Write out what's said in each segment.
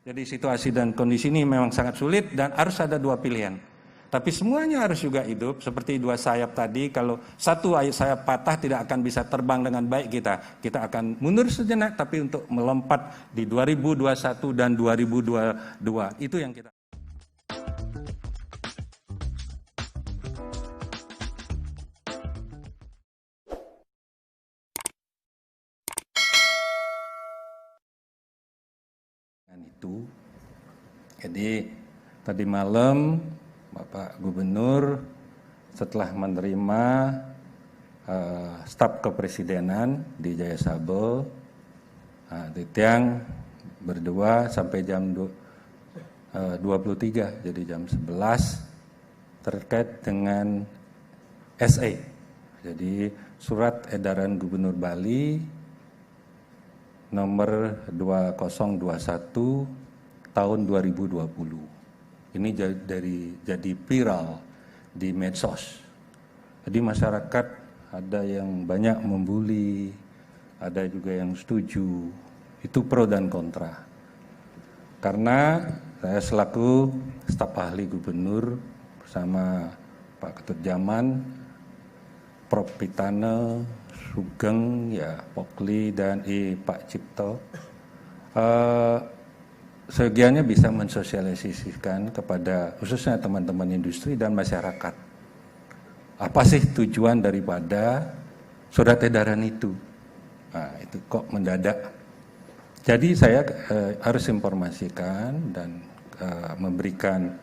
Jadi situasi dan kondisi ini memang sangat sulit dan harus ada dua pilihan. Tapi semuanya harus juga hidup seperti dua sayap tadi. Kalau satu sayap patah tidak akan bisa terbang dengan baik kita akan mundur sejenak tapi untuk melompat di 2021 dan 2022. Itu yang kita itu. Jadi tadi malam Bapak Gubernur setelah menerima staf kepresidenan di Jaya Sabel, Titiang berdua sampai jam 23, jadi jam 11 terkait dengan SA. Jadi surat edaran Gubernur Bali nomor 2021 tahun 2020. Ini jadi viral di medsos. Jadi masyarakat ada yang banyak membuli, ada juga yang setuju. Itu pro dan kontra. Karena saya selaku staf ahli gubernur bersama Pak Ketut Zaman, Prof. Pitane, Sugeng, ya Pokli dan Pak Cipto, segiannya bisa mensosialisasikan kepada khususnya teman-teman industri dan masyarakat. Apa sih tujuan daripada surat edaran itu? Nah, itu kok mendadak. Jadi saya harus informasikan dan memberikan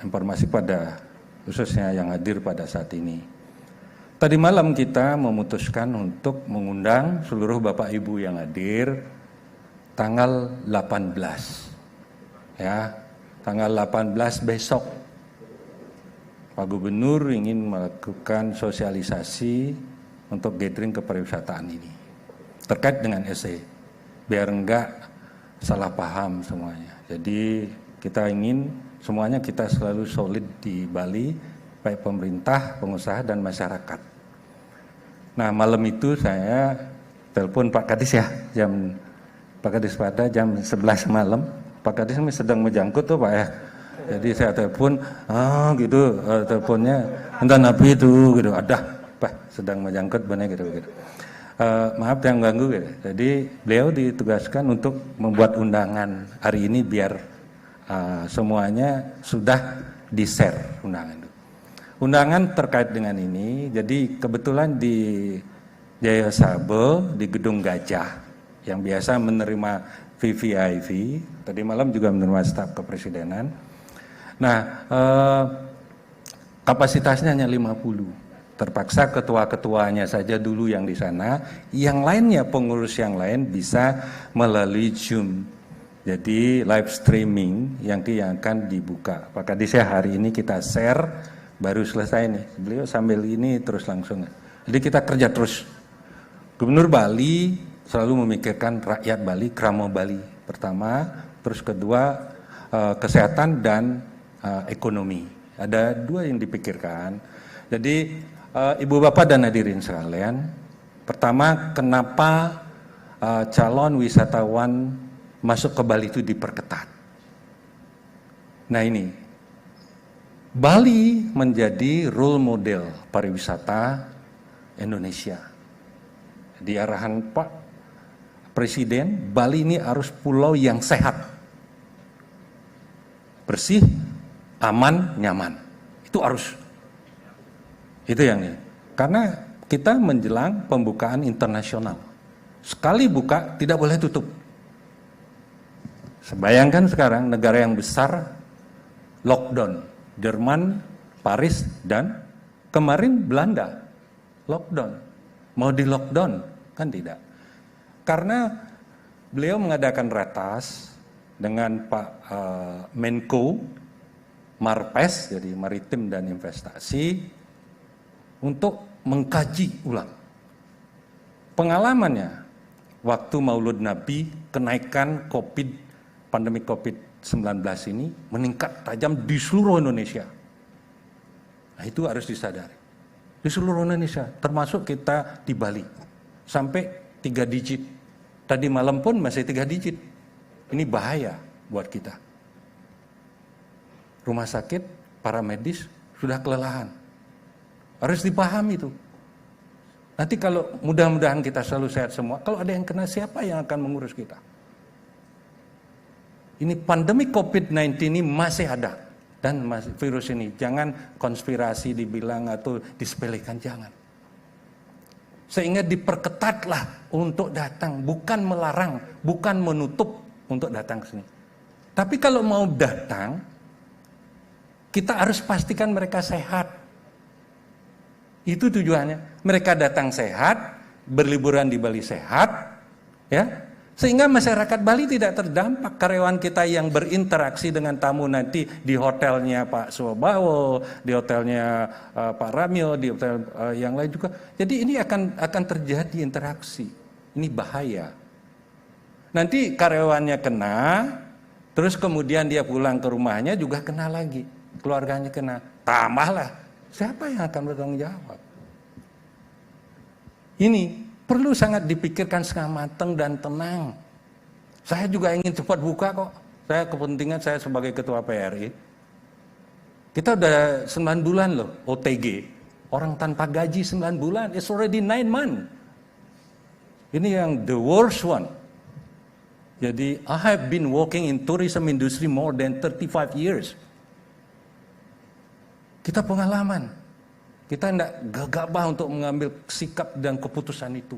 informasi pada khususnya yang hadir pada saat ini. Tadi malam kita memutuskan untuk mengundang seluruh Bapak Ibu yang hadir tanggal 18, ya, tanggal 18 besok. Pak Gubernur ingin melakukan sosialisasi untuk gathering kepariwisataan ini terkait dengan SE, biar enggak salah paham semuanya. Jadi kita ingin semuanya kita selalu solid di Bali, baik pemerintah, pengusaha dan masyarakat. Nah malam itu saya telepon Pak Kadis ya, Pak Kadis pada jam 11 malam. Pak Kadis sedang menjangkut tuh Pak ya. Jadi saya telepon, gitu, teleponnya entah nabi itu gitu. Ada, Pak sedang menjangkut benar gitu. Maaf yang ganggu gitu. Jadi beliau ditugaskan untuk membuat undangan hari ini biar semuanya sudah di-share undangan itu. Undangan terkait dengan ini, jadi kebetulan di Jaya Sabel di Gedung Gajah yang biasa menerima VVIP, tadi malam juga menerima staf kepresidenan. Nah, kapasitasnya hanya 50. Terpaksa ketua-ketuanya saja dulu yang di sana, yang lainnya pengurus yang lain bisa melalui Zoom. Jadi live streaming yang akan dibuka. Pak Kadis ya hari ini kita share, baru selesai nih. Beliau sambil ini terus langsung. Jadi kita kerja terus. Gubernur Bali selalu memikirkan rakyat Bali, kramo Bali pertama, terus kedua kesehatan dan ekonomi. Ada dua yang dipikirkan. Jadi Ibu Bapak dan hadirin sekalian, pertama kenapa calon wisatawan masuk ke Bali itu diperketat? Nah ini, Bali menjadi role model pariwisata Indonesia. Di arahan Pak Presiden, Bali ini harus pulau yang sehat, bersih, aman, nyaman. Itu harus. Itu yang ini. Karena kita menjelang pembukaan internasional. Sekali buka, tidak boleh tutup. Bayangkan sekarang negara yang besar lockdown. Jerman, Paris, dan kemarin Belanda lockdown. Mau di lockdown? Kan tidak. Karena beliau mengadakan ratas dengan Pak Menko Marpes, jadi Maritim dan Investasi, untuk mengkaji ulang. Pengalamannya, waktu Maulud Nabi, kenaikan pandemi COVID-19 ini meningkat tajam di seluruh Indonesia. Nah itu harus disadari. Di seluruh Indonesia, termasuk kita di Bali. Sampai 3 digit. Tadi malam pun masih 3 digit. Ini bahaya buat kita. Rumah sakit, para medis sudah kelelahan. Harus dipahami itu. Nanti kalau mudah-mudahan kita selalu sehat semua, kalau ada yang kena siapa yang akan mengurus kita? Ini pandemi COVID-19 ini masih ada. Dan virus ini, jangan konspirasi dibilang atau disepelekan, jangan. Sehingga diperketatlah untuk datang, bukan melarang, bukan menutup untuk datang ke sini. Tapi kalau mau datang, kita harus pastikan mereka sehat. Itu tujuannya. Mereka datang sehat, berliburan di Bali sehat, ya. Sehingga masyarakat Bali tidak terdampak. Karyawan kita yang berinteraksi dengan tamu nanti di hotelnya Pak Suwobawo, di hotelnya Pak Ramyo, di hotel yang lain juga. Jadi ini akan terjadi interaksi. Ini bahaya. Nanti karyawannya kena, terus kemudian dia pulang ke rumahnya juga kena lagi. Keluarganya kena. Tambahlah. Siapa yang akan bertanggung jawab? Ini perlu sangat dipikirkan setengah matang dan tenang. Saya juga ingin cepat buka kok. Saya kepentingan saya sebagai ketua PRI. Kita udah 9 bulan loh OTG. Orang tanpa gaji 9 bulan. It's already 9 months. Ini yang the worst one. Jadi I have been working in tourism industry more than 35 years. Kita pengalaman. Kita tidak gegabah untuk mengambil sikap dan keputusan itu.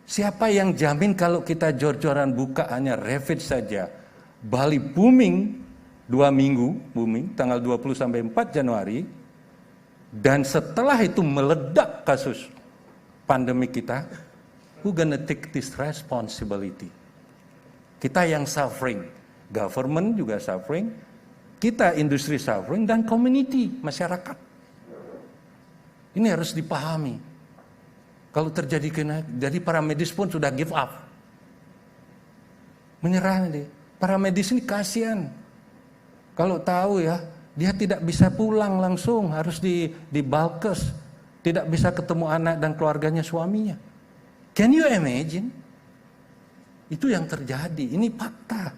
Siapa yang jamin kalau kita jor-joran buka hanya Revit saja, Bali booming 2 minggu, booming tanggal 20 sampai 4 Januari, dan setelah itu meledak kasus pandemi kita, who gonna take this responsibility? Kita yang suffering, government juga suffering, kita industri suffering, dan community, masyarakat. Ini harus dipahami. Kalau terjadi jadi para medis pun sudah give up. Menyerah nih. Para medis ini kasihan. Kalau tahu ya, dia tidak bisa pulang langsung, harus di Balkes. Tidak bisa ketemu anak dan keluarganya suaminya. Can you imagine? Itu yang terjadi, ini fakta.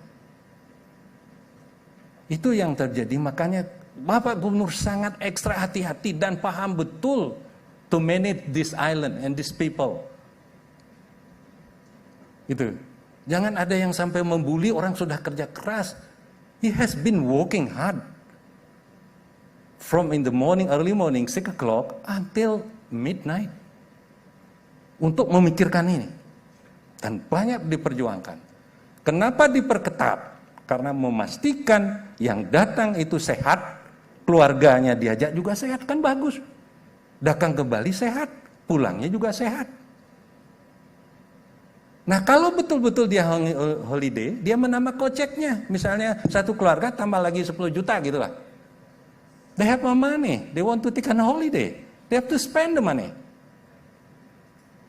Itu yang terjadi, makanya Bapak Gubernur sangat ekstra hati-hati dan paham betul to manage this island and these people. Itu. Jangan ada yang sampai membuli orang sudah kerja keras. He has been working hard. From in the morning, early morning, 6 o'clock until midnight. Untuk memikirkan ini. Dan banyak diperjuangkan. Kenapa diperketat? Karena memastikan yang datang itu sehat. Keluarganya diajak juga sehat, kan bagus. Datang ke Bali sehat, pulangnya juga sehat. Nah kalau betul-betul dia holiday, dia menambah koceknya. Misalnya satu keluarga tambah lagi 10 juta gitu lah. They have more money, they want to take a holiday. They have to spend the money.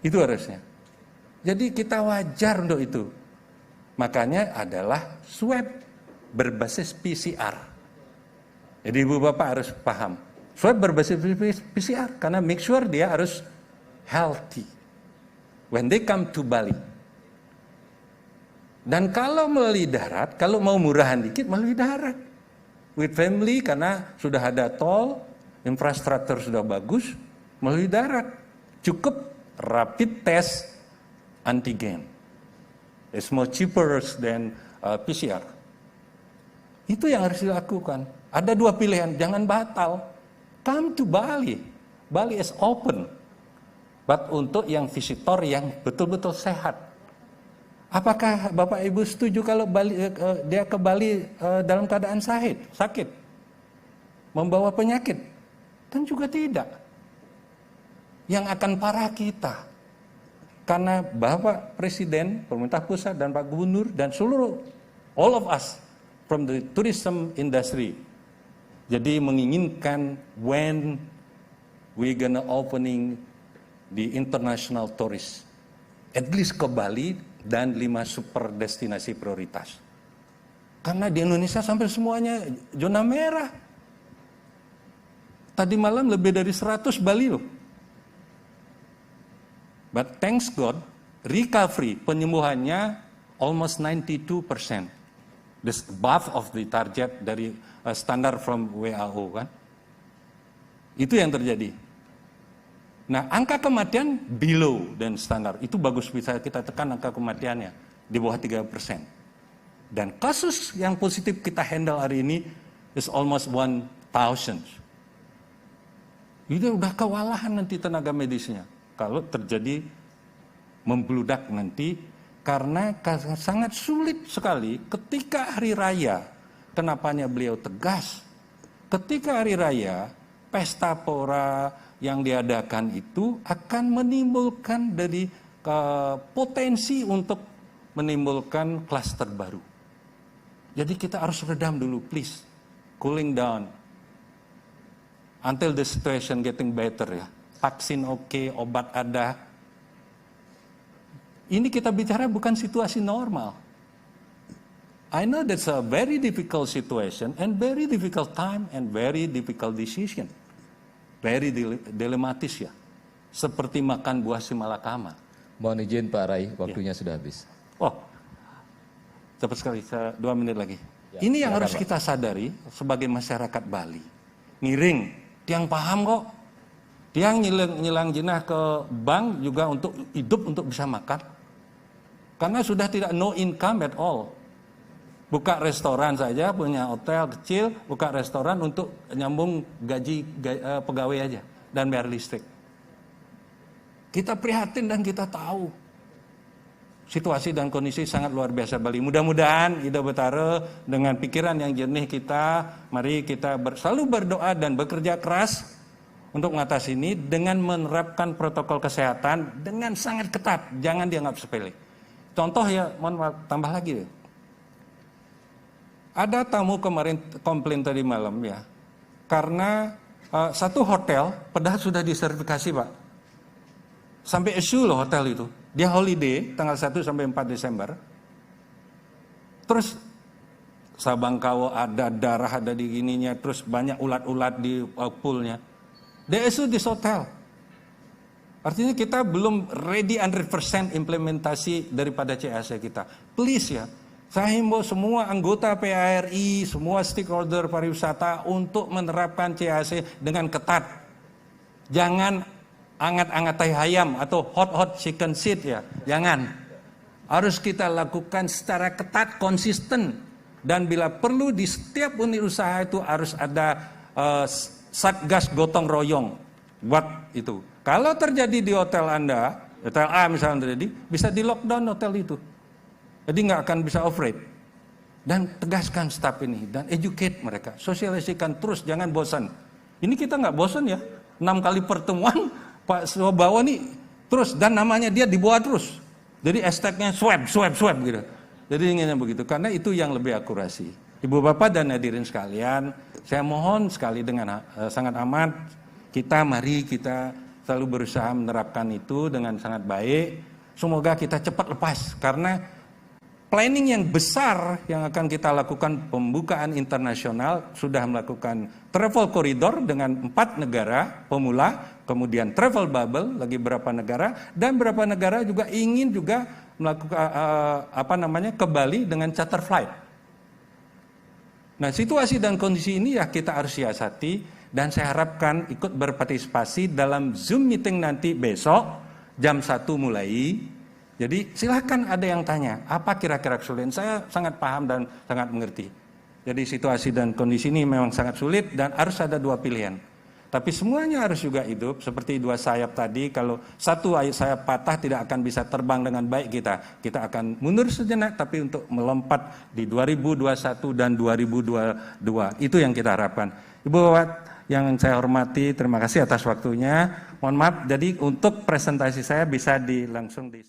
Itu harusnya. Jadi kita wajar untuk itu. Makanya adalah swab berbasis PCR. Jadi ibu bapak harus paham. Swab berbasis PCR karena make sure dia harus healthy when they come to Bali. Dan kalau melalui darat, kalau mau murahan dikit melalui darat. With family karena sudah ada tol, infrastruktur sudah bagus, melalui darat. Cukup rapid test antigen. It's more cheaper than PCR. Itu yang harus dilakukan. Ada 2 pilihan, jangan batal. Come to Bali. Bali is open. But untuk yang visitor yang betul-betul sehat. Apakah Bapak Ibu setuju kalau dia ke Bali dalam keadaan sakit? Membawa penyakit? Dan juga tidak. Yang akan parah kita. Karena Bapak Presiden, pemerintah pusat dan Pak Gubernur dan seluruh all of us from the tourism industry. Jadi menginginkan when we gonna opening the international tourist, at least ke Bali dan 5 super destinasi prioritas. Karena di Indonesia sampai semuanya zona merah. Tadi malam lebih dari 100 Bali loh. But thanks God, recovery, penyembuhannya almost 92%. This above of the target dari standar from WHO kan. Itu yang terjadi. Nah, angka kematian below dan standar. Itu bagus, bisa kita tekan angka kematiannya di bawah 3%. Dan kasus yang positif kita handle hari ini is almost 1,000. Itu udah kewalahan nanti tenaga medisnya. Kalau terjadi membludak nanti, karena sangat sulit sekali ketika hari raya. Kenapanya beliau tegas? Ketika hari raya, pesta pora yang diadakan itu akan menimbulkan dari potensi untuk menimbulkan klaster baru. Jadi kita harus redam dulu, please. Cooling down. Until the situation getting better ya. Vaksin oke, obat ada. Ini kita bicara bukan situasi normal. I know that's a very difficult situation and very difficult time and very difficult decision. Very dilematis ya. Seperti makan buah simalakama. Mohon izin Pak Rai, waktunya sudah habis. Oh, cepat sekali, 2 menit lagi. Ini yang harus kita sadari sebagai masyarakat Bali. Miring, tiang paham kok. Tiang nyilang jenah ke bank juga untuk hidup, untuk bisa makan. Karena sudah tidak no income at all. Buka restoran saja, punya hotel kecil, buka restoran untuk nyambung gaji pegawai aja dan bayar listrik. Kita prihatin dan kita tahu situasi dan kondisi sangat luar biasa Bali. Mudah-mudahan Ida Betara dengan pikiran yang jernih kita, mari kita selalu berdoa dan bekerja keras untuk mengatasi ini dengan menerapkan protokol kesehatan dengan sangat ketat, jangan dianggap sepele. Contoh ya, mohon tambah lagi deh. Ada tamu kemarin komplain tadi malam ya, karena satu hotel padahal sudah disertifikasi Pak. Sampai issue loh hotel itu. Dia holiday tanggal 1 sampai 4 Desember. Terus Sabangkawa ada darah ada di gininya, terus banyak ulat-ulat di poolnya. Dia issue di hotel. Artinya kita belum ready 100% implementasi daripada CAC kita. Please ya, saya himbau semua anggota PARI, semua stakeholder pariwisata untuk menerapkan CAC dengan ketat. Jangan angat-angat tai ayam atau hot chicken seat ya, jangan. Harus kita lakukan secara ketat, konsisten. Dan bila perlu di setiap unit usaha itu harus ada satgas gotong royong buat itu. Kalau terjadi di hotel Anda, hotel A misalnya terjadi, bisa di lockdown hotel itu. Jadi nggak akan bisa operate. Dan tegaskan staf ini dan educate mereka, sosialisasikan terus, jangan bosan. Ini kita nggak bosan ya, 6 kali pertemuan Pak Subawa nih terus dan namanya dia dibawa terus. Jadi hashtagnya swab gitu. Jadi inginnya begitu, karena itu yang lebih akurasi. Ibu Bapak dan hadirin sekalian, saya mohon sekali dengan sangat amat, mari kita selalu berusaha menerapkan itu dengan sangat baik. Semoga kita cepat lepas, karena planning yang besar yang akan kita lakukan pembukaan internasional, sudah melakukan travel corridor dengan 4 negara pemula, kemudian travel bubble lagi berapa negara, dan beberapa negara juga ingin juga melakukan ke Bali dengan charter flight. Nah, situasi dan kondisi ini ya kita harus siasati. Dan saya harapkan ikut berpartisipasi dalam Zoom meeting nanti besok jam 1 mulai. Jadi silakan ada yang tanya, apa kira-kira kesulitan? Saya sangat paham dan sangat mengerti. Jadi situasi dan kondisi ini memang sangat sulit dan harus ada 2 pilihan. Tapi semuanya harus juga hidup, seperti 2 sayap tadi. Kalau satu sayap patah tidak akan bisa terbang dengan baik kita akan mundur sejenak, tapi untuk melompat di 2021 dan 2022. Itu yang kita harapkan. Ibu Bapak yang saya hormati, terima kasih atas waktunya. Mohon maaf, jadi untuk presentasi saya bisa langsung di